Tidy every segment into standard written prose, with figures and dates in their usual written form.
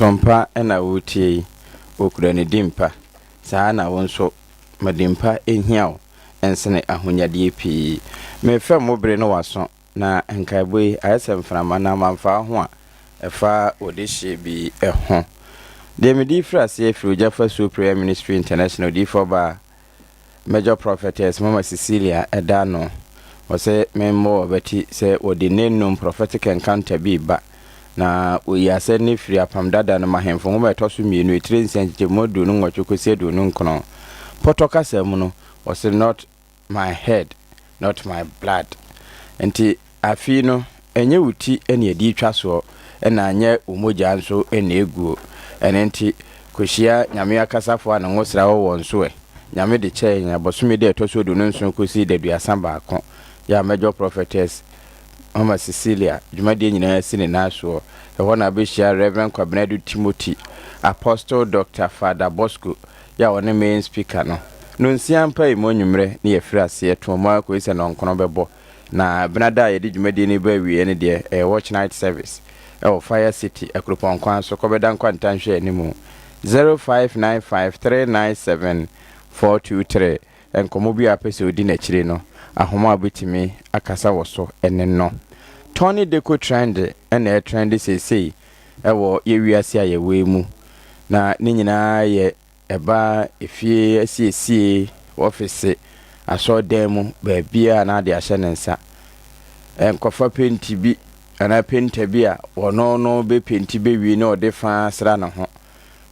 Sompa ena wutie okura ne dimpa saa na wonso madimpa ehiawo ensene ahonyade pii me fa mobre no waso na nkaiboi ayesem frama na manfa ho a efa odehye bi eho de medi frase efiri Jafa Supreme Ministry International di foba Major Prophetess Mama Cecilia Edano wose memmo beti se odinenum prophetic encounter bi ba na oyase ne firi apam dada no mahemfo ho betoso mienu etrensianche modu no nwachukosiedu no nkono potokasa mu no was not my head not my blood enti afi no enye wuti ene edi twaso ena anye umoja nso ene eguo enti kohia nyame akasafo ana ngosra wo wonso nyame de che nya bosome de etoso du no nso kosi de duasa baako ya Major Prophetess Mama Cecilia jumade nyina sine naso e na beshia Reverend Kwabenadu Timothy Apostle Dr. Father Bosco ya wona main speaker no nsiampa imonwumre ne yefrase etoma ko ise no nkono bebo na benada ye de jumade ne ba wie ne de watch night service Fire City Akropon kwan so kobeda nkwantanhwe animu 0595397423 enkomo bi apese odi na chire no ahoma abetimi akasa woso ene no Tony Deco trend ene trend sesei ye wiase aye wemu na ne nyina ye eba efie asiesie office aso demu ba bia na de ahye nensa enkofa penti bi ana penta bi a wono no be penti be wi na ode fa sra na ho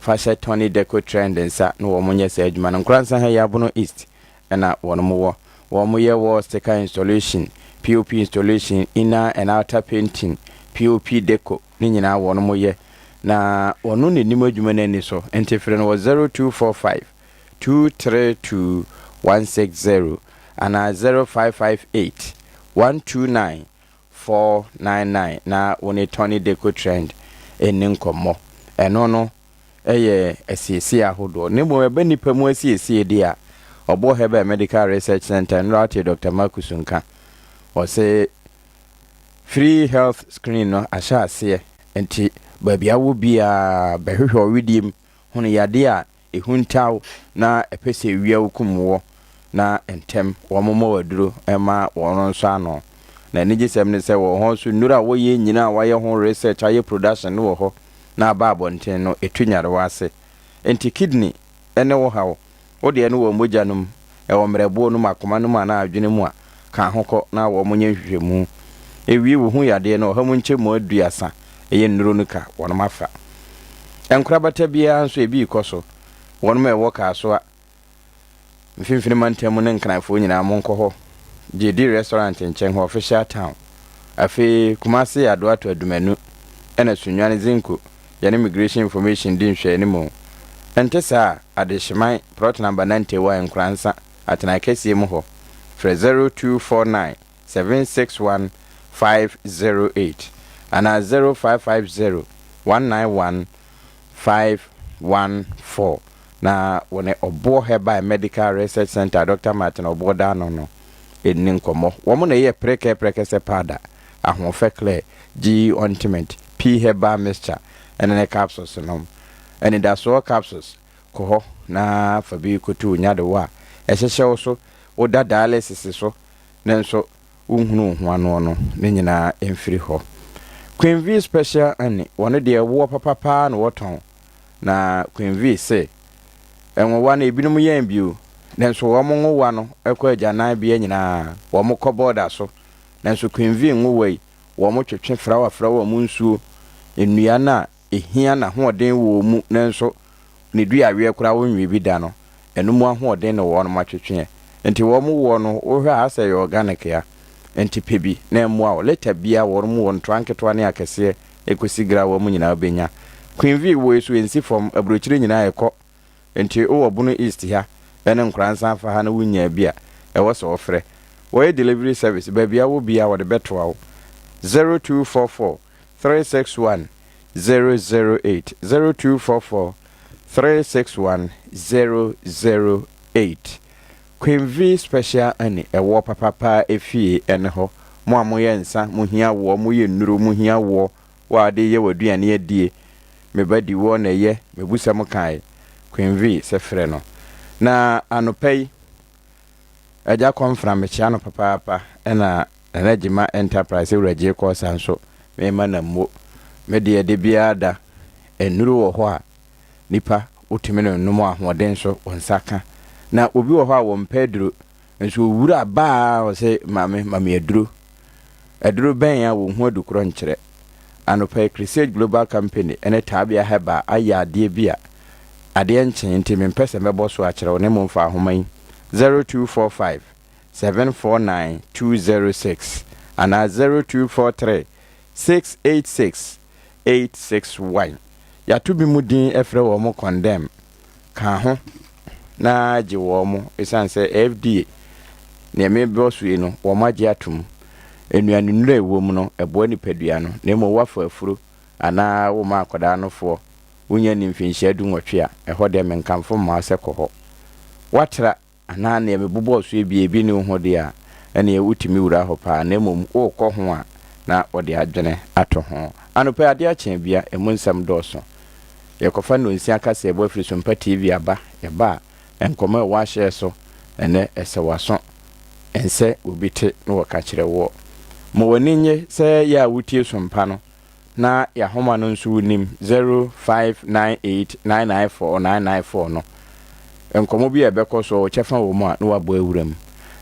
fa hye Tony Deco trend nsa no wo monye sa adwuma no Nkoranza ha ya bono east na wono mo wo ye wo sticker installation POP installation inner and outer painting POP deco ni nyina wono mo ye na wono ne nim adwuma na ni so entifre no 0245 232 160 ana 0558 129 499 na woni Tony Deco trend eni nkomo eno no eye asiesi ahodo ne mo ebe nipa mu asiesi dia obo hebe medical research center nrati Dr. Marcus Nka wose free health screen no asha ase enti babia wo bia behwehwe owidim hono yade a ehuntaw na epese wia hukumwo na entem womomo waduro ema wono nso ano na nigisem ne se wo ho so nura wo ye nyina wa ye ho research aye production no wo ho na ba abonten no etunyare wase enti kidney ene wo hawo wo de no wo mojanum e wo mrebo no makoma no ma na adwene mu a ka hokọ na wo monye hwehwemu ewi wo hu yade no ha munche mu aduasa eye nnuro no ka wono mafa enkorabata bia nso ebi ikoso wono me wo ka so a mfimfini mantem ne nkanafo nyina monko ho JD restaurant nchen ho official town afi Kumasi adoato adumanu ena sunwane zinko ya immigration information din hwe ni mu entesa adehyeman plot number 91 Nkoranza atena kesi mu ho 0249 761 508 ana 0550 191 514 na wone obo heba medical research center Dr. Martin Oboda no eni nkomo womo na ye preke se pada ahofe clear G ointment P heba mixture ene capsules no ene da so capsules ko ho na fabi kotu nyade wa ehyehyɛ so oda dialysis so nenso unhunu hoano no ne nyina emfiri ho Queen V special ani wone de wo papa na woton na Queen V say enwo wa na ebinum yan bio nenso wo mo nwa no ekọ agyanan bia nyina wo mo kọ border so nenso Queen V nwoi wo mo twetwe frawa mu nsuo enua na ehia na hoden wo mu nenso ne dua awe kura wo nwi bi da no enum ahoden ne wo no matwetwe enti wo mo wo no wo hwa asay organic ya enti pebi na emu a leta bia wo mo won tranketwa ne akese ekosi gra wo mu nyina obenya Queen V wo esu ensi from abrochire nyina ekọ enti o obuno east ha ene Nkoranza fa ha na wunya bia e wo so ofre wo delivery service ba bia wo bia wo de betwa wo 0244 361 008 0244 361 008 Queen V special ani ewo papa efie ene ho mo amoye nsa mo hia wo mo ye nnuro mo hia wo wa de ye waduane adie me badi wo na ye me busa mo kai Queen V se frɛ no na anopai aja konfra me chia no papa na Regima Enterprise uraje ko sanso me ma na mo me de bia da enuru wo ho a nipa otimi no numu ahoden so wonsaka na obi wo ho a wo mpeduro nso wura ba o se mame eduro ben ya wo hu adukro nkyere anopai Crusade Global Company ene tabia heba aya ade bia ade nchen ntimi mpese mebo so a kyerɛ wo ne mo mfa ahoman 0245 749206 and 0243 686 861 ya to bi mudin efre wo mo condemn ka ho na je wo mo esan se FDA ne me bosu no wo magye atum enuanu nure wo mu no ebo nipadua no ne mo wafa afuro ana wo ma akoda no fo wonya ni mfinhia du nwotwe a eho de menkamfo ma ase koho watra ana ne me bobosu ebi ne ho de a ene utimi wura ho pa na mom o kɔ ho a na ode adwene ato ho anope ade a chen bia emu nsam dɔso yekofa no nsi aka se ebo afiri Sompa TV aba eba enkoma wa hye so ene esewaso ense obite no waka kire wo mo woni nye se ya wutie Sompa no na ya homa no nso unim 0598994994 no enkomo bi ebekɔ so chefa wo mu a no wabo awuram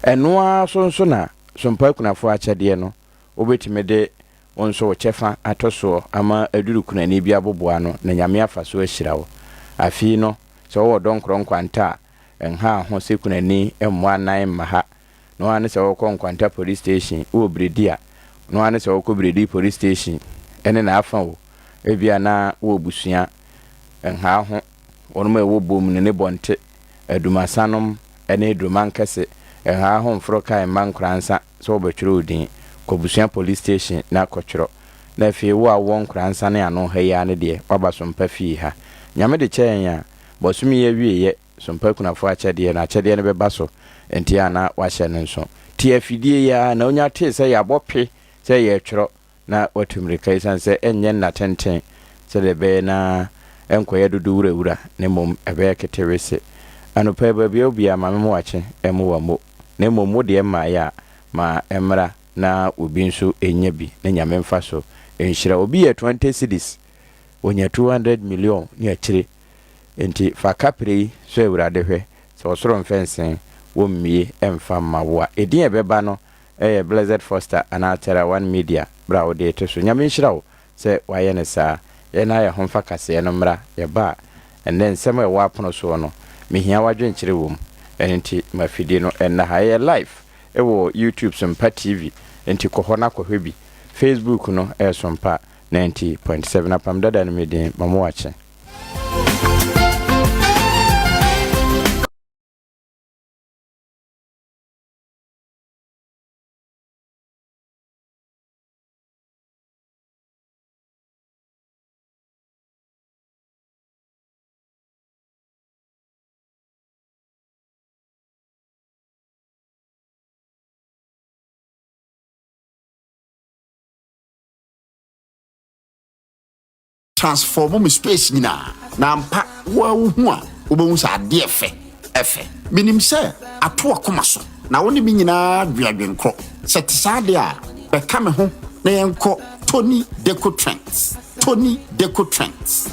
eno a so na Sompa kunafo akyɛde no obetime de onso chefa atoso ama aduru kunani bi aboboa no na nyame afa so ahyira wo afi no so wo donkro nkwanta enha ho se kunani emmo anan maha no ane se wo nkwanta police station wo bredia no ane se wo bredi police station ene na afa wo ebia na wo busua enha ho onoma wo bom ne bonte adumasanom ene edumankese enha ho mfro kai Nkoranza so obetwere odin Kobusua police station na kɔtwero na fie wo a won Nkoranza ne ano ha ya ne de waba Sompa fie ha nyame de kyɛn ya bosumi ye wieye Sompa kunafo akyɛde na akyɛde ne beba so enti ana wahyɛ ne nso ti afidie ya na onya te sɛ ya bɔpe sɛ ye twero na watumrika isan sɛ enye na tenten sɛ de be na enkoye dudu wura ne mom ebe ketewese anopa baabi obi ama me mo wache emu wa mo ne mom wo de ma ya ma emra na obi nso enya bi na nyame mfa so enhyira obi ye 20 cities onya 200 million ni akyire enti fa kapre so ewurade hwe so osoro mfensen wo mmie emfa mawa edin ebeba no Blessed Foster anatera one media bra wo de to so nyame nhyira wo se waye ne saa ye na ye homfa kase no mra ye ba enne nsem e wa pono so no mehia wadwen kyire wo enti mafidi no enna ha ye live ewo YouTube Sompa TV enti kohona kohwe bi Facebook no Sompa 90.7 apam dada no medin mamo wache transform my space nyina na mpa wa hu a obehu sa de efe minim se ato akoma so na woni bi nyina dwadwenkro se tsade a be ka me ho na yenko Tony Deco Trends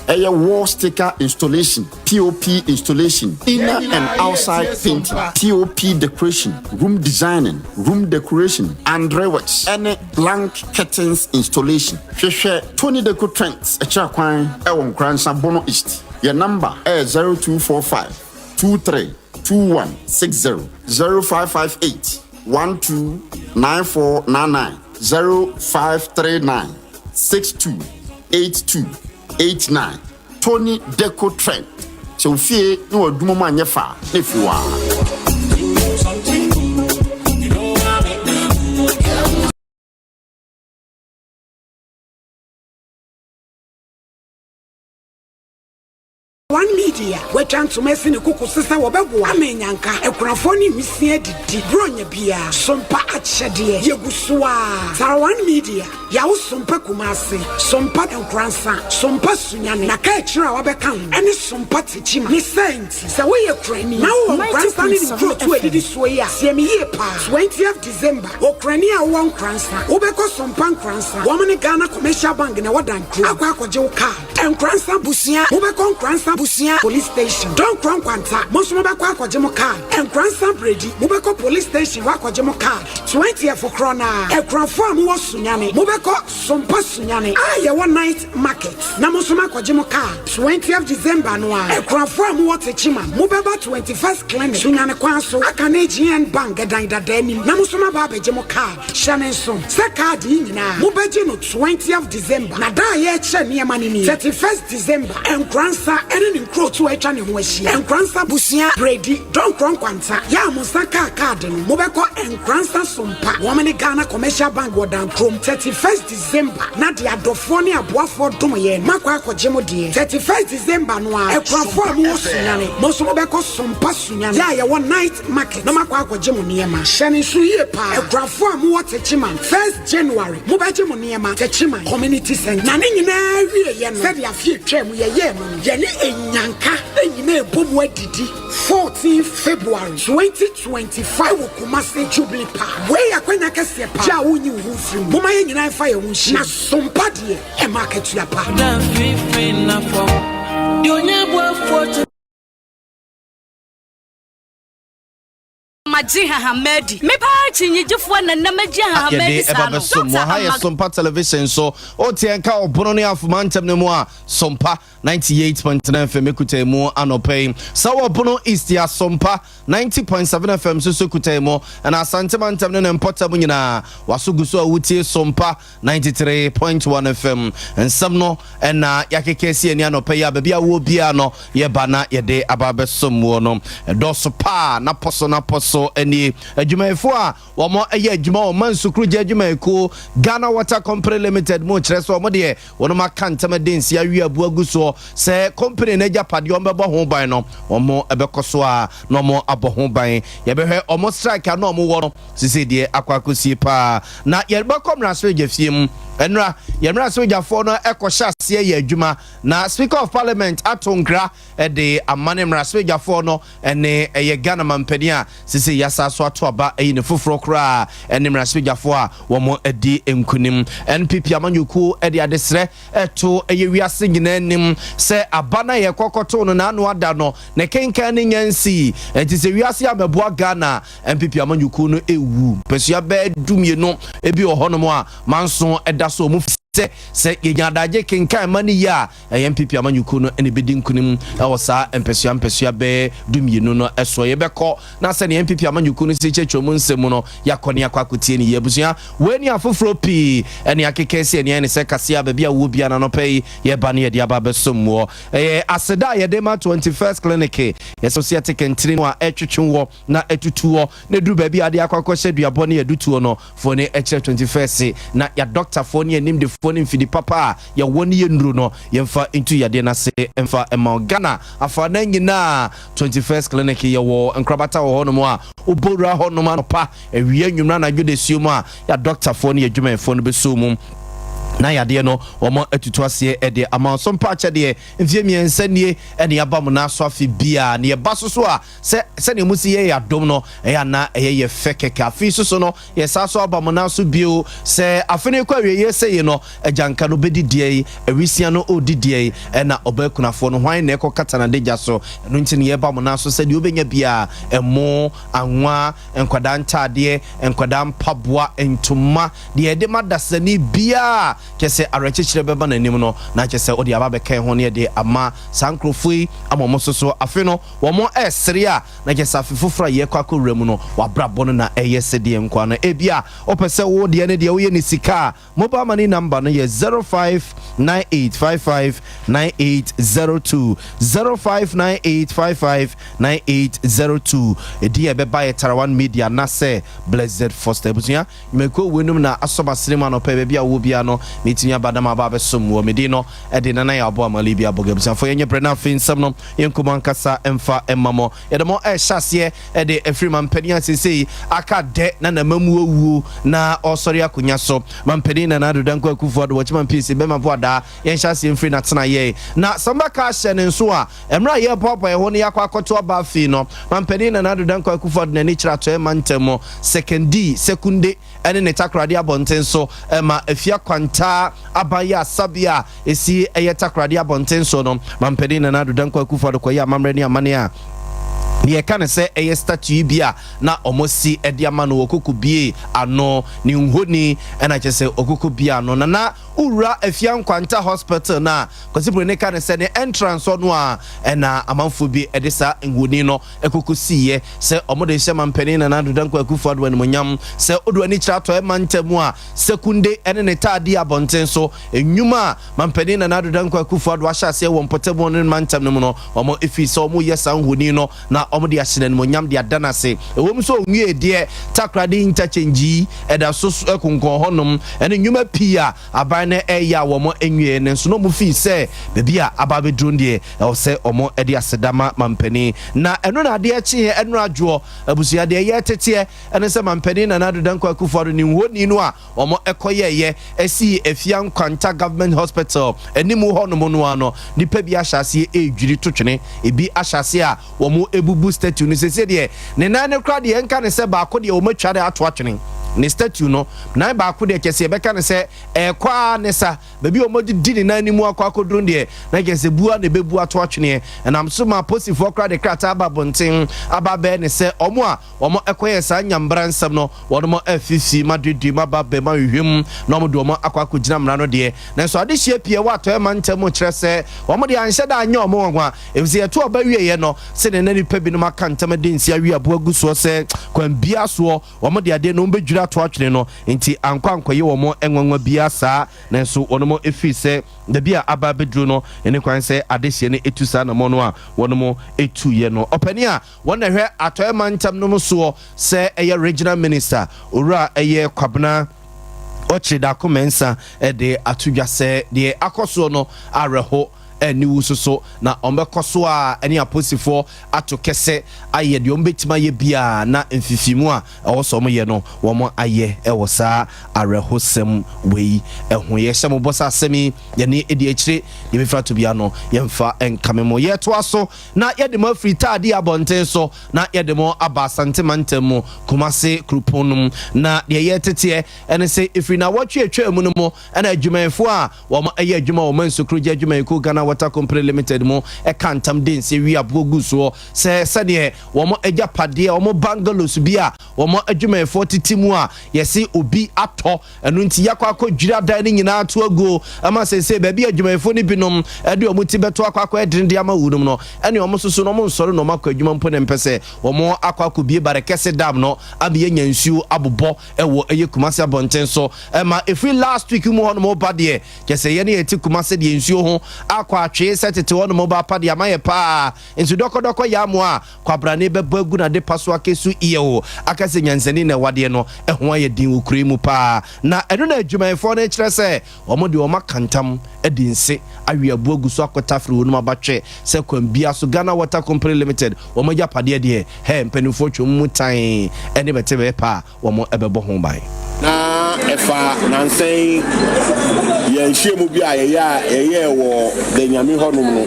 a wall sticker installation, POP installation, inner and outside painting, POP decoration, room designing, room decoration, and reworks, and blank curtains installation. Tony Deco Trends, a chakwan, Nkoranza Bono East. Your number is 0245 23 2160 0558 129499 0539 628289. Tony Deco Trend. So fear no dumo manyefa if you are. One Media, wetwa ntoma ne kuku sesa wobɛbo amenyanka ekunafo ne wisie didi bronya bia sompa akyɛdeɛ yegusua Tarawan Media yawo sompa kumase sompa Nkoranza sompa sunyane na ka kyerɛ wabɛka ho ɛne sompa tichima ne senti sɛ woyɛ krani na wo Nkoranza ne nkro to edidi so yi a siemi ye pa 20th December okrani a wo Nkoranza wobɛkɔ sompa Nkoranza wo ne Ghana Commercial Bank na wadan kro akɔgye wo card Nkoranza busia wobɛkɔ Nkoranza busia police station don kron kwanta mo so wobɛkɔ akɔgye mo card Nkoranza bredi wobɛkɔ police station wakɔgye mo card 20th for krona ekrafo am wo sunyane wobɛkɔ sompa sunyane a ye one night market na mo so makɔgye mo card 20th December no a ekrafo am wo techima mobɛba 21st clinic sunyane kwan so aka na GN bank dan dadanim na mo so maba abɛgye mo card hyɛne nso sɛ card yi nyinaa mobɛgye no 20th December na da ye kyɛ niema ne ni 31st December Nkoranza ɛne ne nkro to atwa ne ho ahyia Nkoranza busia bredi don kron kwanta ya mo saka card no mobɛkɔ Nkoranza sompa wo ne Ghana Commercial Bank wodan krom 31st December na de adofo ne aboafo dom ye makɔ akɔgye mo de 31st December no a ekrafo am wo sunyane mo so mobɛkɔ sompa sunyane ya ye one night market na makɔ akɔgye mo niema hyɛne so yie pa ekrafo am wo techima 1st January mobɛgye mo niema techima community center na ne nyinaa wie ye no sɛ de afie twam ye ye no ye ne enyanka enyina ebomu adidi 14 February 2025 wo Kumasi Jubilee Park we akwanya kese pa ja wonyi wo firi moma ye nyina fa ye ho hyi na sompa de e market ya pa na free na for the onya bo Hamedi. Me party ni jufwa na namaji Hamedi sano. Haya Sompa television so otienka obono ne afumantem ne mu a Sompa 98.9 FM kutai mu anopay. Sawa obono East ya Sompa 90.7 FM so kutai mu na asante mantem ne mpota mu nyina wasuguso awutie Sompa 93.1 FM. Ensam no na yakekesi ani anopay ya bia wo bia no ye bana ye de ababesom wo no. Doso pa na poso any adwumayefo a womo eye adwuma o mansukru je adwumayeko Ghana Water Company Limited mo kyerɛ so mo de wono maka ntamadinsi awi abu aguso se company na japade o mbɛbɔ ho ban no womo ɛbɛkɔso a no mo abɔ ho ban ye bɛhwɛ omo strike na omo wɔ no sisi de akwakosie pa na ye bɛkɔ mraso agafiem enra ye mraso agafo no ɛkɔhyɛ ase ye adwuma na Speaker of Parliament atonkra de amane mraso agafo no ene eye Ghana mampani a sisi yasa so ato aba ne foforo kra ene mraspejafo a wo mo adi enkunim NPP amanyuku ede adesre eto eye wiase nyina nim se abana ye kokoto no na anu ada no ne kenkan ne nyansi enti se wiase ameboa Ghana NPP amanyuku no ewu pesua be dumie no ebi ohono mo a manso eda so mu se yenyadaje kenkan mani ya MPP amanyuku no ene bedi nkunim ewosa empesua be dumie no eso ye beko na se ne MPP amanyuku no se chechwo nsemu no yakone akwakotie ni yebusua weni afoforo pi ene akekese ene se kase aba bia wo bia na no pay ye ba ne ye dia ba besomo aseda ye de ma 21st clinic ye society kentri no a etwetwe na etutuo na duru ba bia de akwakɔhye duabɔ ne edutuo no fo ne 21st na ya doctor fo ne nim de fo ne mfidi papa ya woni ye nduru no ye mfa into ya de na se mfa ema Ghana afa na nyina 21st clinic ye wo nkrabata wo no mo a obora ho no ma no pa ewie nwumra na dwode suo a ya doctor fo ne adwuma fo no beso mu na yade no omo atutu ase ede ama Sompa akyede mfie miensanie ene yabam na so afi bia ne baso so a se ne musi ye yadom no ya na ye fekeke afi so no ye sa so abam na so bio se afene kwa wie ye se no ajanka no bedidie awisia no odidie na obakunafo no hwan na ekokata na deja so no ntine ye bam na so se de obenya bia emo anwa enkwada ntade enkwada mpaboa entuma de ede madasani bia kese arachechire beba na nim no na kese odi aba beka ho ne de ama sankrofui amomososo afi no wo mo esere a na kese afifofra ye kwakowura mu no wabrabo no na eyese de nkwa na ebia opese wo de ne de wo ye ni sika mobile money number no ye 0598559802 0598559802 edi ebeba ye Tarawan Media na se Blessed Foster busia meko wenum na asoba sinema no pe bia wo bia no meeting abadam aba som wo medi no e de nana ya abo amali bia bogabisa for yenye brena fin sam no yenkuma nkasa emfa emmamo ye de mo e hyase e de efri mampani asese aka de na mamu owu na osori akonya so mampani na do danko akufo do watchman pc be mafo ada yen hyase emfri na tena ye na samba ka hye ne nso a emra ye papa ye ho ne yakwa akoto aba fi no mampani na do danko akufo na ni kira to e mantemo sekunde ene ne takrade abonten so ma afia kwanta abaya sabia esi eye takrade abonten so no mampani na do danko akufo do koya mamre ni amane a ye kan se eye statue bia na omosi ede ama no okuku bie ano ni nhoni ena chese okuku bia no na ura afia nkwanta hospital na kosipure ne kan se ne entrance no a ena amanfo bi edesa nhoni no ekuku siye se omode hye mampani na dodanko akufu ado ne monyam se odo ani kira to e mantamu a sekunde ene ne tade abonten so enwuma mampani na dodanko akufu ado ahyase wo mpotebo ne mantam no no omo efi so omo yesa nhoni no na omode ahyene ne monyam de adana se ewom so onwie de takrade interchange eda so ekonkon honom ene nwuma pia aban ne eya womo enwie ne so no mu fi se bebia ababe drone de se omo ede asedama mampani na eno na de achi eno adwo abusia de ye tete ene se mampani na dodanko akufo ni woni no a omo ekoye ye esi efia nkwanta government hospital enimu honom no ano nipa bi ahyase edwiri totwene ebi ahyase a womo ebubu statue ni sese de ne na ne kra de enka ne se ba ko de womo tware ato atwene ne statue no na ba ko de kese be ka ne se kwa ne sa baby omoji di ne animu akwa kodrun de na kese bua ne bebu ato atwene na amso ma posifo kra de krata aba bonten aba be ne se omo a omo ekoye sa nyambra nsam no wono afisi madidi mababe ma hwem na omo de omo akwa kogina mra no de na so ade hie pie wa to e mantam kire se omo de anhye da anya omo wanwa efisi eto oba wieye no se ne nani pa bi no makantam de nsia wi abo aguso se kwan bia so omo de ade no mbedwira to atwene no nti ankwankoye omo enwanwa bia sa na so onomo efise da bia aba bedru no ene kwan se adehye ne etusa na mo no a wonomo etuye no opani a wona hwe atoye mantam no so se eye regional minister ora eye kwabna ochida komensa de atudwa se de akoso no areho eni wusoso na ombekoso a eni aposifo ato kese aye de ombetima ye bia na mfifimu a ewoso mo ye no wo mo aye ewosa arehosem wei ehun ye hyemo bosa asemi ye ne edi akire ye befra to bia no ye mfa enkamemo ye to aso na ye de mo free tade abonten so na ye de mo aba santemantem kumase kruponum na de ye tete ene se ifri na watwe atwa mu no mo ena adwumanfo a wo mo aye adwuma wo mansokru je adwumanko Ghana Water Company Limited mo e kantam den se wi abogu so se de wo mo agya pade wo mo bungalows bia wo mo adwumanfo titimu a yesi obi ato enu nti yakwa akwadwira dan ni nyina ato ago ama se baby adwumanfo ni binom e de wo ti beto akwa edende ama wunum no ene wo mo soso no mo nsoro no makwa adwuma mpo ne mpese wo mo akwa akobie barekese dam no abiye nyansuo abobo e wo eye kumase abonten so ma every last week mu hono mo bade kese ye ne eti kumase de nsuo ho akwa atwe setete wono mo ba pade amaye pa ensu doko ya mo a kwabrane beba gu na de paso akesu iye o akase nyansani na wade no eho aye din ukuri mu pa na eno na adwumanfo na kire se omo de omo kantam edinse awe abuagu so akotafre wonu abatwe se kwambia so Ghana Water Company Limited omo ja pade de he mpanifo twom mu tan ene betebe pa omo ebebo ho bai na efa nansen ye nhyiemu bi ayeye wo de nyame honum no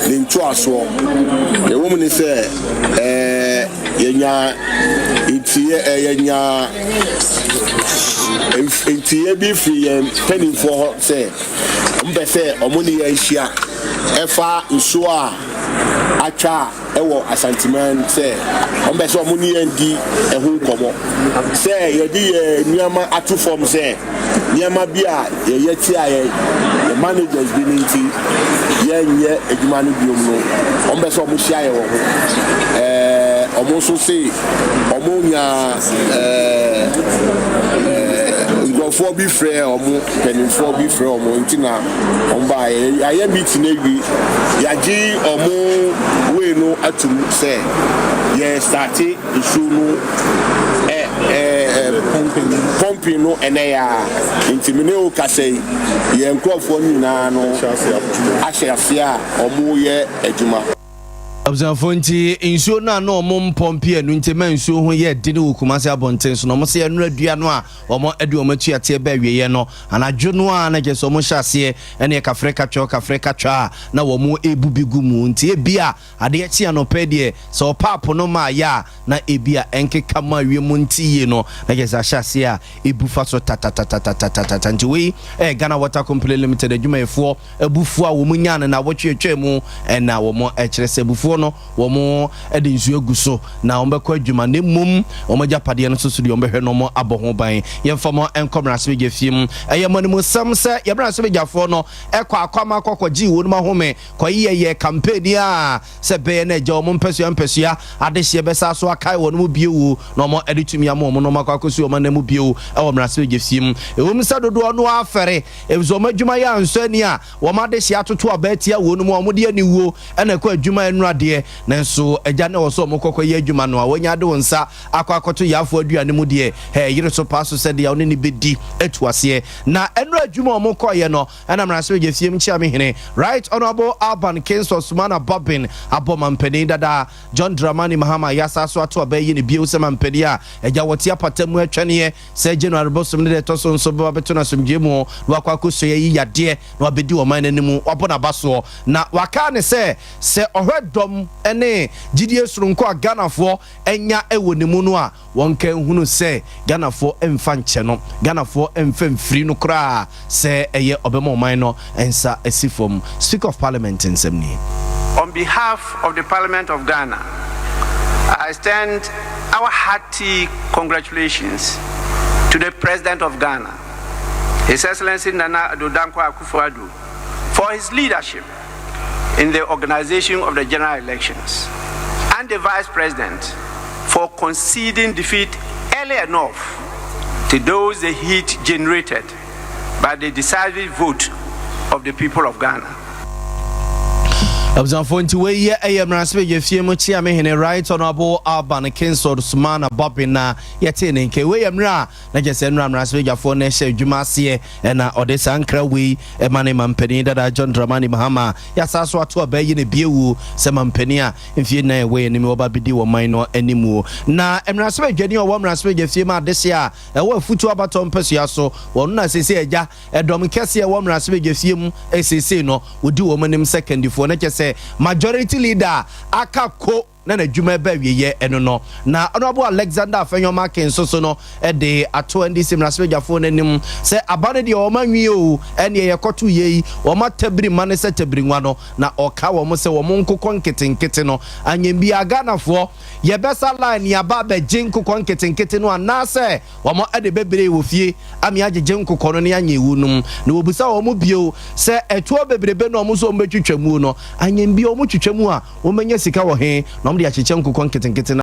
de ntuaso e wo mu ni se yenya itie yenya itie bi free penifo ho se mbe se omuni ye nhia efa nso a atwa ewo asantiman se ombe se omuni ndi ehun komo se yedi nyama atu form se nyama bia ye ti aye the managers bi nti ye nye eduma no biom no ombe se omuhia ye wo ho omo so se omonya ngofo bi frɛ omo penifo bi frɛ omo nti na omba aye meeting ewi yaji omo we no atum se ye start issue no pumping no ene ya intimine o kase ye nkrofo nyina no ahyase omo ye adwuma Abzanfonti insuo na no mom pompe anu ntema insuo ho ye de ne wokumase abonten so no mo se enu adua no a omo ade omo tuate ba wieye no anadwo no a na je so mo hyase ene kafreka twa na wo mo ebubigu mu nti ebia ade ye chia no pede so papo no ma ya na ebia enkeka ma wie mu ntiye no na je sa hyase a ebufa so tata nti we Ghana Water Company Limited adwumayefo ebufu a wo mu nya na wotwetwe mu na wo mo ekyerese ebufu no wo mo ede nsuo guso na wo bekọ adwuma ne mum wo mo japade no soso de wo behwe no mo aboho ban yemfamo Nkoranza begefiem eyemanimu sam se yebranza begafo no ekọ akwama kokọji wo no mahome koyeye campaign a se be na eja wo mpesua adehye besa so akai wo no mu biewu no mo ede tumi am wo no makwakosi wo na mu biewu e wo mranza begefiem ewum sa dodo no afere ezo madwuma ya ansani a wo ma adehye atoto abatia wo no mo de ani wo na ekọ adwuma enrade nanso eja na wo so mo kokoye adwuma no a wonya de wonsa akwakoto yafo aduane mu de yire so paso se de ya oni ni bedi etuase na enro adwuma mo koye no na mranza begefiem chia me hene right honorable Alban Kings Osmana Bobbin abomampeni dada John Dramani Mahama yasa so ato abayi ne bio se mampeni a eja wote apatamu atwane se January bosom ne to so nso ba beto na somdwe mu wakwakoso yi yade na obedi wo man nanimu wabona baso na waka ne se ohwedom ene gidie surunko Ghanafo enya ewo ne mu no a wonka hunu se Ghanafo emfa nche no Ghanafo emfa mfiri no kra se eye obema man no ensa esifom Speaker of Parliament in Semni. On behalf of the Parliament of Ghana, I extend our hearty congratulations to the President of Ghana, His Excellency Nana Addo Dankwa Akufo-Addo, for his leadership in the organization of the general elections, and the Vice President for conceding defeat early enough to those the heat generated by the decisive vote of the people of Ghana. Abzanfonti we ye mranza begefiem chia me hene right honorable Alban Kings Osmana Bobbin na yete ne nke we mra na jese mranza begafo na hye adwuma ase na odesa nkra we emane mampeni dada John Dramani Mahama yasa so ato abayi ne biewu se mampeni a mfie na we ne me oba bidi wo man no animu na mranza begani o mranza begefiem adese a wo afutu abato mpesua so wonu na sese eja edom kese wo mranza begefiem esese no wodi wo manim second fo na kese majority leader akako na adwuma ba wieye eno no na honorable Alexander Afenyoma Kenso so no de ato ndc mrasbejafo nanim se abane de o manwi o ene ye koto yei o matabri mane se tabri nwa no na oka wo mo se wo mo nkokon ketenkete no anyembi Ghanafo ye besa line ya ba be jinkokon ketenkete no anase wo mo ade bebre wo fie ami agege nkokon no ne anya ewunum na obusa wo mo bio se etuo bebrebe no mo so mbetwetwamu no anyembi o mo twetwamu a wo menya sika wo he no de acheche nkokon ketenkete